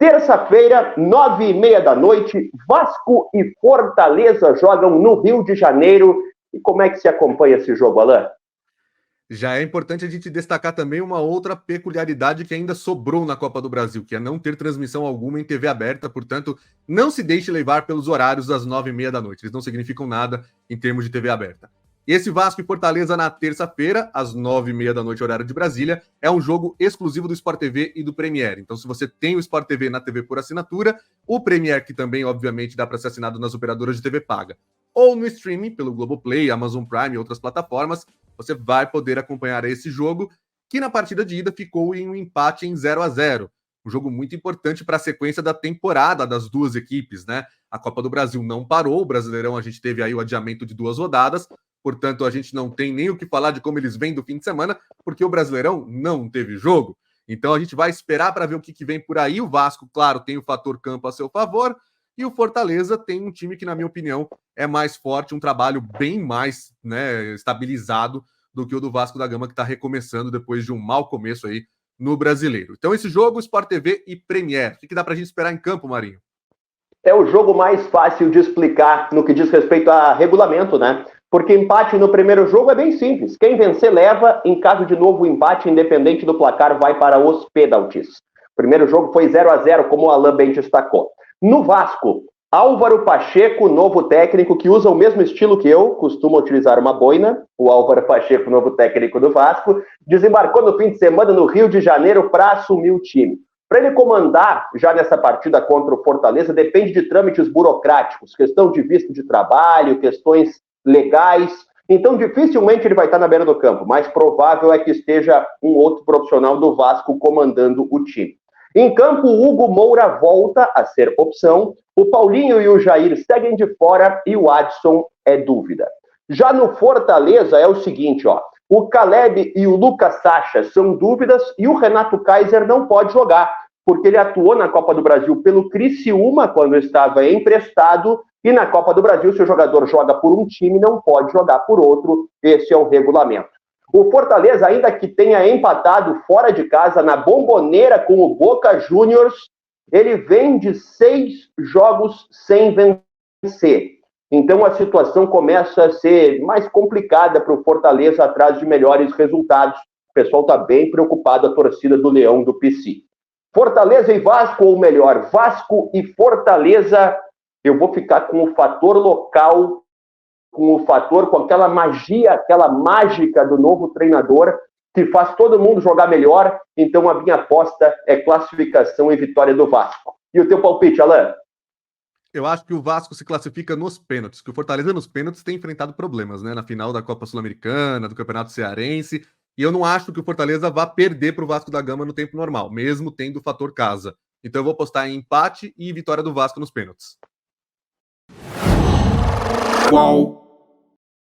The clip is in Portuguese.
Terça-feira, 9h30 da noite, Vasco e Fortaleza jogam no Rio de Janeiro. E como é que se acompanha esse jogo, Alan? Já é importante a gente destacar também uma outra peculiaridade que ainda sobrou na Copa do Brasil, que é não ter transmissão alguma em TV aberta, portanto, não se deixe levar pelos horários das 9h30 da noite. Eles não significam nada em termos de TV aberta. Esse Vasco e Fortaleza na terça-feira, às 9h30 da noite, horário de Brasília, é um jogo exclusivo do Sport TV e do Premiere. Então, se você tem o Sport TV na TV por assinatura, o Premiere, que também, obviamente, dá para ser assinado nas operadoras de TV paga, ou no streaming, pelo Globoplay, Amazon Prime e outras plataformas, você vai poder acompanhar esse jogo, que na partida de ida ficou em um empate em 0-0. Um jogo muito importante para a sequência da temporada das duas equipes, né? A Copa do Brasil não parou, o Brasileirão a gente teve aí o adiamento de 2 rodadas, portanto a gente não tem nem o que falar de como eles vêm do fim de semana, porque o Brasileirão não teve jogo. Então a gente vai esperar para ver o que vem por aí. O Vasco, claro, tem o fator campo a seu favor, e o Fortaleza tem um time que, na minha opinião, é mais forte, um trabalho bem mais, né, estabilizado do que o do Vasco da Gama, que está recomeçando depois de um mau começo aí no Brasileiro. Então esse jogo, Sport TV e Premiere. O que dá para a gente esperar em campo, Marinho? É o jogo mais fácil de explicar no que diz respeito a regulamento, né? Porque empate no primeiro jogo é bem simples. Quem vencer leva, em caso de novo empate, independente do placar, vai para os pênaltis. O primeiro jogo foi 0-0, como o Alan bem destacou. No Vasco, Álvaro Pacheco, novo técnico, que usa o mesmo estilo que eu, costuma utilizar uma boina. O Álvaro Pacheco, novo técnico do Vasco, desembarcou no fim de semana no Rio de Janeiro para assumir o time. Para ele comandar já nessa partida contra o Fortaleza, depende de trâmites burocráticos, questão de visto de trabalho, questões legais. Então, dificilmente ele vai estar na beira do campo. Mais provável é que esteja um outro profissional do Vasco comandando o time. Em campo, o Hugo Moura volta a ser opção, o Paulinho e o Jair seguem de fora e o Adson é dúvida. Já no Fortaleza é o seguinte, ó, o Caleb e o Lucas Sacha são dúvidas e o Renato Kaiser não pode jogar, porque ele atuou na Copa do Brasil pelo Criciúma quando estava emprestado e na Copa do Brasil, se o jogador joga por um time, não pode jogar por outro, esse é o regulamento. O Fortaleza, ainda que tenha empatado fora de casa na Bombonera com o Boca Juniors, ele vem de 6 jogos sem vencer. Então a situação começa a ser mais complicada para o Fortaleza atrás de melhores resultados. O pessoal está bem preocupado, a torcida do Leão do PC. Fortaleza e Vasco, ou melhor, Vasco e Fortaleza, eu vou ficar com o fator local, com aquela magia, aquela mágica do novo treinador, que faz todo mundo jogar melhor. Então a minha aposta é classificação e vitória do Vasco. E o teu palpite, Alan? Eu acho que o Vasco se classifica nos pênaltis, que o Fortaleza nos pênaltis tem enfrentado problemas, né? Na final da Copa Sul-Americana, do Campeonato Cearense, e eu não acho que o Fortaleza vá perder para o Vasco da Gama no tempo normal, mesmo tendo o fator casa. Então eu vou apostar em empate e vitória do Vasco nos pênaltis. Qual?